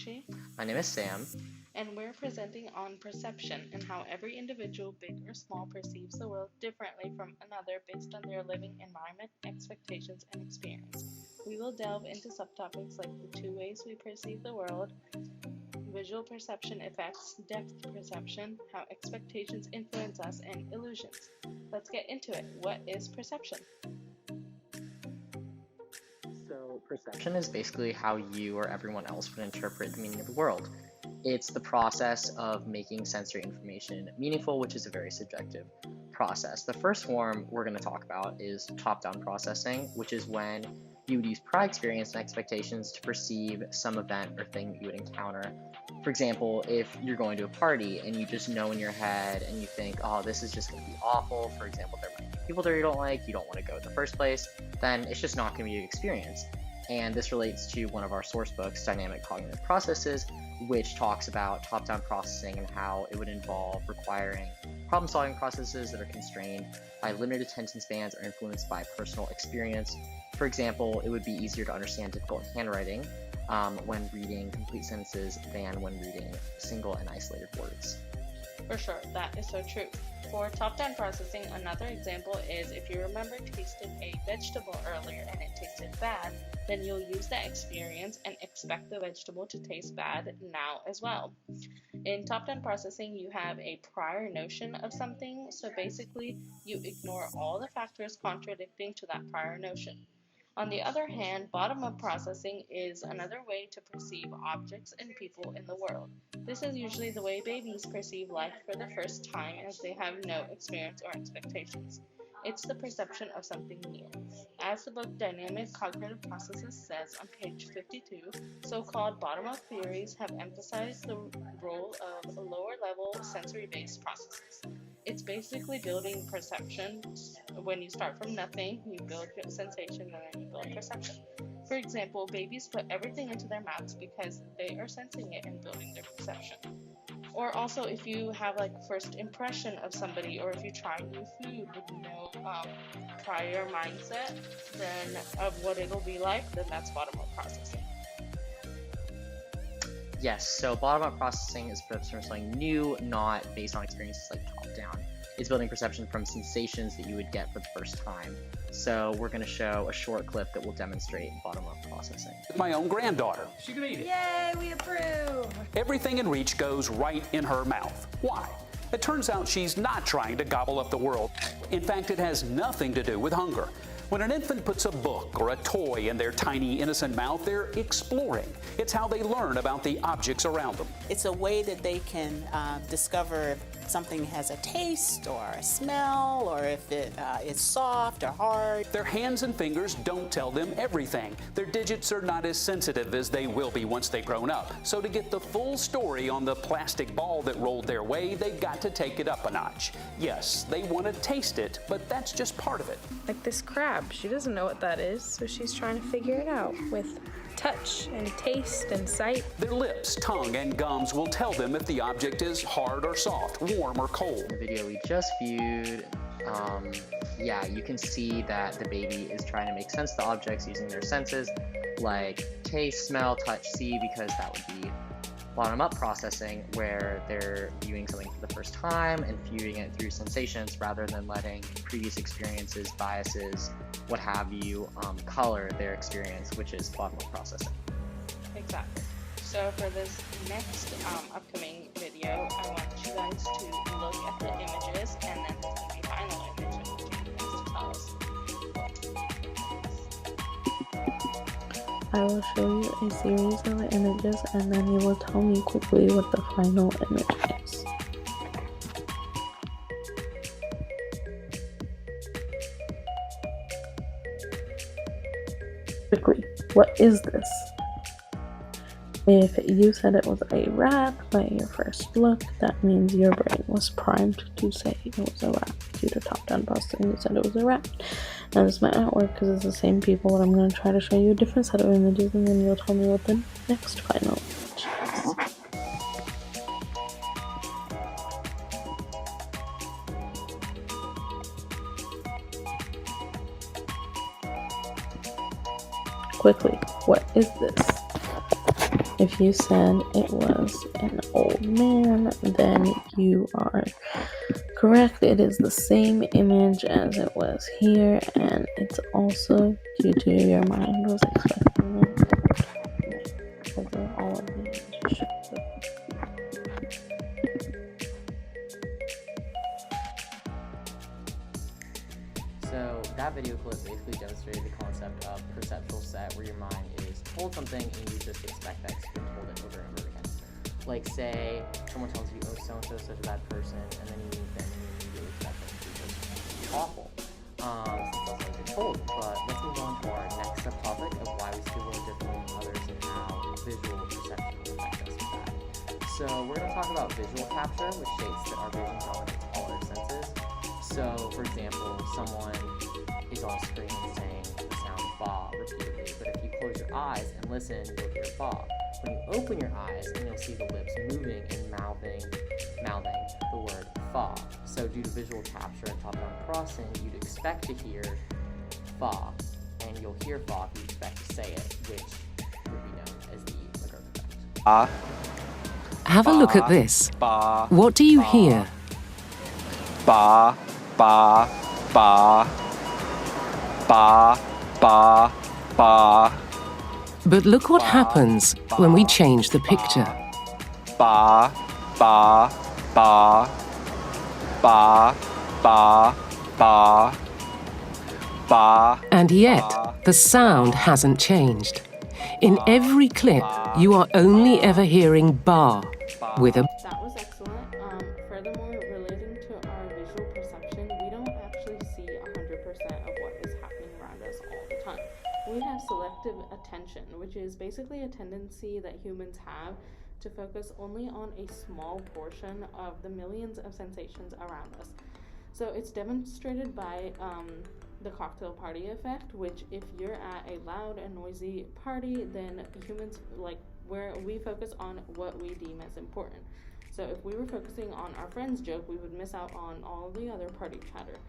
Sakshi. My name is Sam. And we're presenting on perception and how every individual, big or small, perceives the world differently from another based on their living environment, expectations, and experience. We will delve into subtopics like the two ways we perceive the world, visual perception effects, depth perception, how expectations influence us, and illusions. Let's get into it. What is perception? So, perception is basically how you or everyone else would interpret the meaning of the world. It's the process of making sensory information meaningful, which is a very subjective process. The first form we're going to talk about is top-down processing, which is when you would use prior experience and expectations to perceive some event or thing that you would encounter. For example, if you're going to a party and you just know in your head and you think, oh, this is just going to be awful. For example, there might be people there you don't like, you don't want to go in the first place, then it's just not going to be a good experience. And this relates to one of our source books, Dynamic Cognitive Processes, which talks about top-down processing and how it would involve requiring problem-solving processes that are constrained by limited attention spans or influenced by personal experience. For example, it would be easier to understand difficult handwriting when reading complete sentences than when reading single and isolated words. For sure, that is so true. For top-down processing, another example is if you remember tasting a vegetable earlier and it tasted bad, then you'll use that experience and expect the vegetable to taste bad now as well. In top-down processing, you have a prior notion of something, so basically you ignore all the factors contradicting to that prior notion. On the other hand, bottom-up processing is another way to perceive objects and people in the world. This is usually the way babies perceive life for the first time as they have no experience or expectations. It's the perception of something new. As the book Dynamic Cognitive Processes says on page 52, so-called bottom-up theories have emphasized the role of lower-level sensory-based processes. It's basically building perception. When you start from nothing, you build sensation and then you build perception. For example, babies put everything into their mouths because they are sensing it and building their perception. Or also, if you have like first impression of somebody, or if you try new food with no prior mindset then of what it'll be like, then that's bottom-up processing. Yes, so bottom-up processing is perception of something new, not based on experiences like top-down. It's building perception from sensations that you would get for the first time. So we're going to show a short clip that will demonstrate bottom-up processing. My own granddaughter. She can eat it. Yay, we approve! Everything in reach goes right in her mouth. Why? It turns out she's not trying to gobble up the world. In fact, it has nothing to do with hunger. When an infant puts a book or a toy in their tiny, innocent mouth, they're exploring. It's how they learn about the objects around them. It's a way that they can discover if something has a taste or a smell, or if it is soft or hard. Their hands and fingers don't tell them everything. Their digits are not as sensitive as they will be once they've grown up. So to get the full story on the plastic ball that rolled their way, they've got to take it up a notch. Yes, they want to taste it, but that's just part of it. Like this crab, she doesn't know what that is, so she's trying to figure it out with touch and taste and sight. Their lips, tongue, and gums will tell them if the object is hard or soft, warm or cold. The video we just viewed, you can see that the baby is trying to make sense of the objects using their senses, like taste, smell, touch, see, because that would be bottom-up processing, where they're viewing something for the first time and viewing it through sensations rather than letting previous experiences, biases, what have you, color their experience, which is bottom-up processing. Exactly. So for this next upcoming video, I want you guys to look at the images, and then there's going to be final image and you guys to tell us. I will show you a series of images and then you will tell me quickly what the final image is. Quickly, what is this? If you said it was a rat by your first look, that means your brain was primed to say it was a rat. Due to top-down processing, you said it was a rat. Now this might not work because it's the same people, but I'm going to try to show you a different set of images and then you'll tell me what the next final image is. Quickly, what is this? If you said it was an old man, then you are correct. It is the same image as it was here, and it's also due to your mind was expecting it because of all of the images showed. So that video clip basically demonstrated the concept of perceptual set, where your mind is told something and you just expect that to be told it over and over again. Like, say someone tells you, oh, so-and-so is such a bad person, and then you meet them and you immediately expect them to be just awful. Since that's what you're told. But let's move on to our next subtopic of why we see the world differently from others and how visual perception affects us with that. So we're going to talk about visual capture, which states that our vision dominates all our senses. So, for example, someone is on a screen saying the sound ba repeatedly, but if you close your eyes and listen, you'll hear ba. When you open your eyes, and you'll see the lips moving and mouthing the word fa. So, due to visual capture and top-down processing, you'd expect to hear fa, and you'll hear fa if you expect to say it, which would be known as the McGurk effect. Have a look at this. What do you hear? Ba, ba, ba, ba, ba, ba. But look what happens when we change the picture. Ba, ba, ba, ba, ba, ba, ba. And yet, the sound hasn't changed. In every clip, you are only ever hearing ba with a. That was excellent. Furthermore, relating to our visual perception, we don't actually see 100% of what is happening around us all the time. We have selective attention, which is basically a tendency that humans have to focus only on a small portion of the millions of sensations around us. So it's demonstrated by the cocktail party effect, which if you're at a loud and noisy party, then humans, like, where we focus on what we deem as important. So if we were focusing on our friend's joke, we would miss out on all the other party chatter.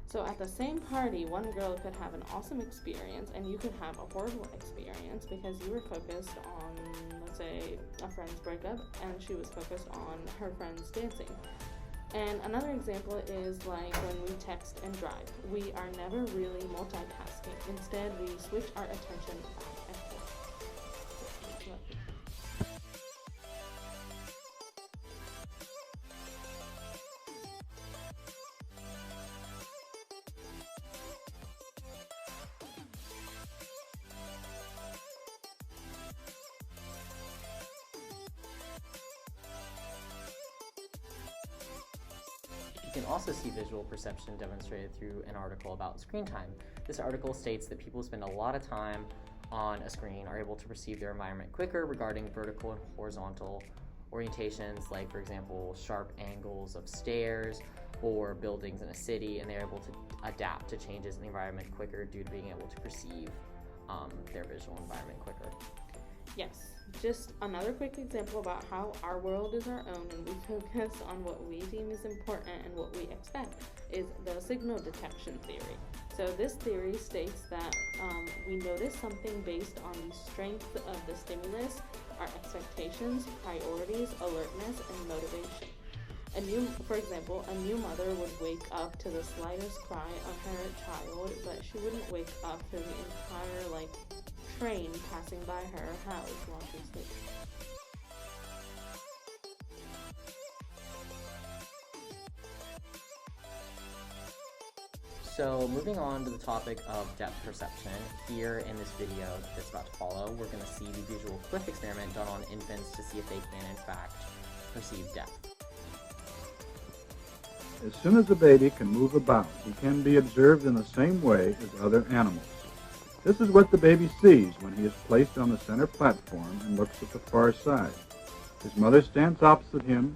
So at the same party, one girl could have an awesome experience and you could have a horrible experience because you were focused on, let's say, a friend's breakup and she was focused on her friend's dancing. And another example is like when we text and drive. We are never really multitasking. Instead, we switch our attention back and forth. You can also see visual perception demonstrated through an article about screen time. This article states that people who spend a lot of time on a screen are able to perceive their environment quicker regarding vertical and horizontal orientations, like, for example, sharp angles of stairs or buildings in a city, and they're able to adapt to changes in the environment quicker due to being able to perceive their visual environment quicker. Yes, just another quick example about how our world is our own and we focus on what we deem is important and what we expect is the signal detection theory. So this theory states that we notice something based on the strength of the stimulus, our expectations, priorities, alertness, and motivation. For example, a new mother would wake up to the slightest cry of her child, but she wouldn't wake up to the entire, train passing by her house while she sleeps. So moving on to the topic of depth perception, here in this video that's about to follow, we're going to see the visual cliff experiment done on infants to see if they can in fact perceive depth. As soon as a baby can move about, he can be observed in the same way as other animals. This is what the baby sees when he is placed on the center platform and looks at the far side. His mother stands opposite him,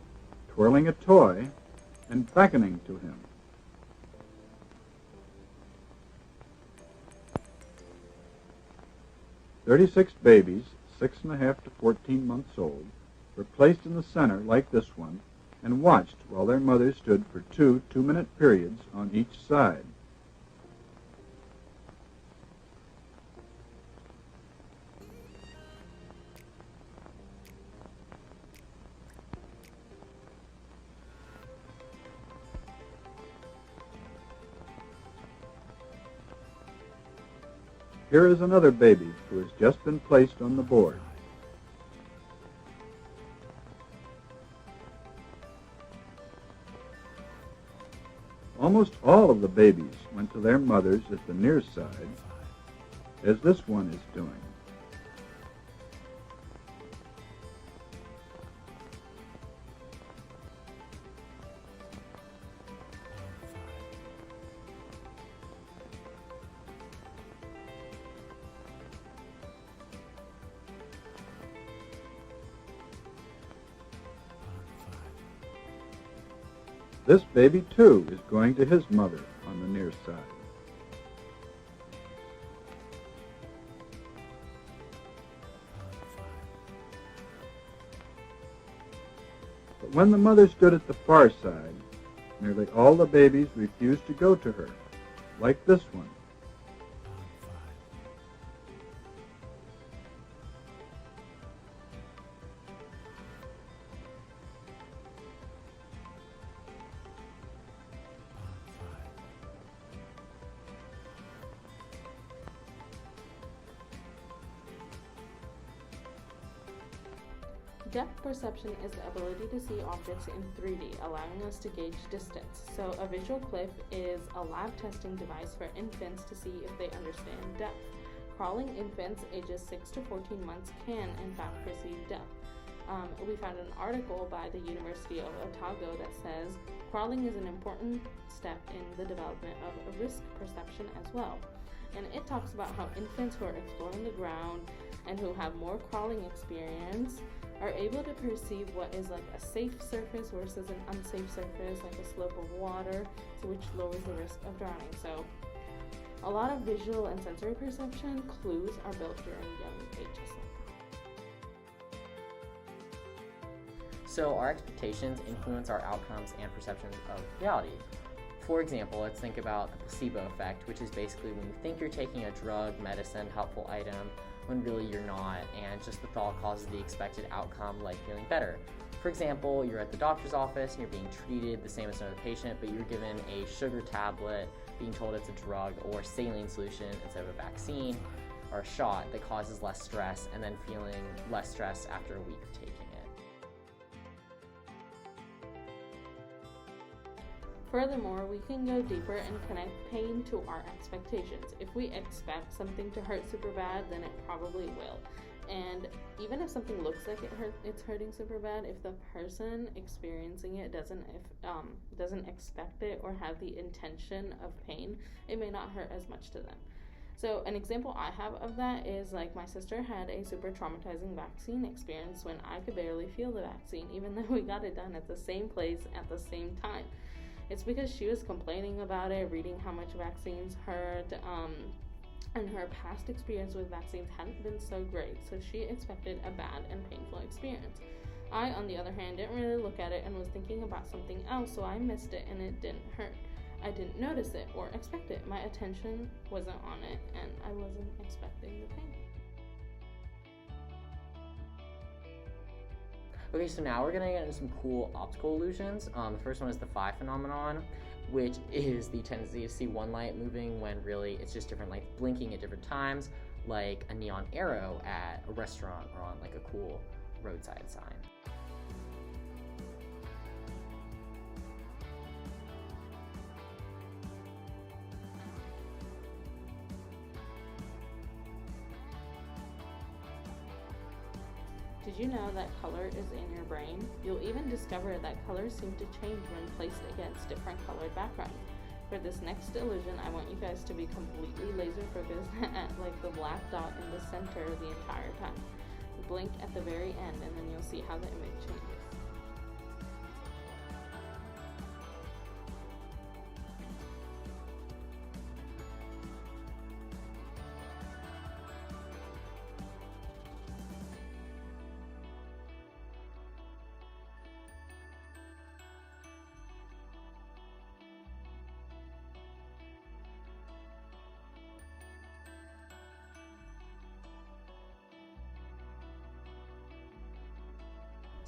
twirling a toy and beckoning to him. "36 babies, 6.5 to 14 months old, were placed in the center like this one and watched while their mother stood for 2 two-minute periods on each side. Here is another baby who has just been placed on the board. Almost all of the babies went to their mothers at the near side, as this one is doing. This baby, too, is going to his mother on the near side. But when the mother stood at the far side, nearly all the babies refused to go to her, like this one. Depth perception is the ability to see objects in 3D, allowing us to gauge distance. So a visual cliff is a lab testing device for infants to see if they understand depth. Crawling infants ages 6 to 14 months can, in fact, perceive depth. We found an article by the University of Otago that says crawling is an important step in the development of risk perception as well. And it talks about how infants who are exploring the ground and who have more crawling experience are able to perceive what is like a safe surface versus an unsafe surface, like a slope of water, so which lowers the risk of drowning. So a lot of visual and sensory perception clues are built during young ages. So our expectations influence our outcomes and perceptions of reality. For example, let's think about the placebo effect, which is basically when you think you're taking a drug, medicine, helpful item, when really you're not, and just the thought causes the expected outcome, like feeling better. For example, you're at the doctor's office and you're being treated the same as another patient, but you're given a sugar tablet, being told it's a drug, or saline solution instead of a vaccine or a shot that causes less stress, and then feeling less stress after a week of taking it. Furthermore, we can go deeper and connect pain to our expectations. If we expect something to hurt super bad, then it probably will. And even if something looks like it's hurting super bad, if the person experiencing it doesn't expect it or have the intention of pain, it may not hurt as much to them. So an example I have of that is like my sister had a super traumatizing vaccine experience when I could barely feel the vaccine, even though we got it done at the same place at the same time. It's because she was complaining about it, reading how much vaccines hurt, and her past experience with vaccines hadn't been so great, so she expected a bad and painful experience. I, on the other hand, didn't really look at it and was thinking about something else, so I missed it and it didn't hurt. I didn't notice it or expect it. My attention wasn't on it, and I wasn't expecting the pain. Okay, so now we're gonna get into some cool optical illusions. The first one is the phi phenomenon, which is the tendency to see one light moving when really it's just different lights blinking at different times, like a neon arrow at a restaurant or on like a cool roadside sign. Did you know that color is in your brain? You'll even discover that colors seem to change when placed against different colored backgrounds. For this next illusion, I want you guys to be completely laser focused at like the black dot in the center the entire time. Blink at the very end and then you'll see how the image changes.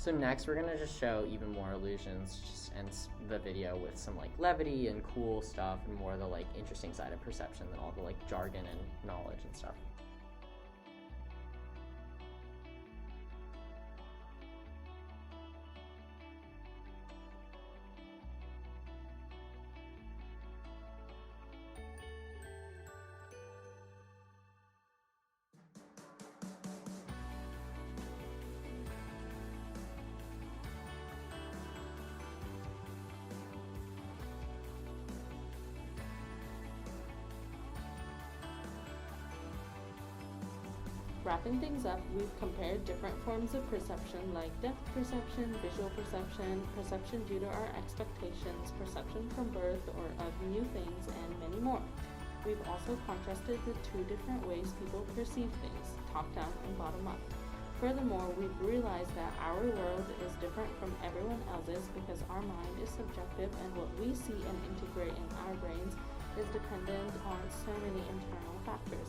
So next we're gonna just show even more illusions, just end the video with some like levity and cool stuff and more of the like interesting side of perception than all the like jargon and knowledge and stuff. Wrapping things up, we've compared different forms of perception like depth perception, visual perception, perception due to our expectations, perception from birth or of new things, and many more. We've also contrasted the two different ways people perceive things, top-down and bottom-up. Furthermore, we've realized that our world is different from everyone else's because our mind is subjective and what we see and integrate in our brains is dependent on so many internal factors.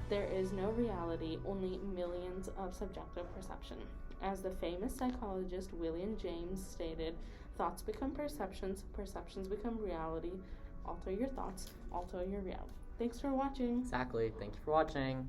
There is no reality, only millions of subjective perception. As the famous psychologist William James stated, thoughts become perceptions, perceptions become reality. Alter your thoughts, alter your reality. Thanks for watching. Exactly. Thank you for watching.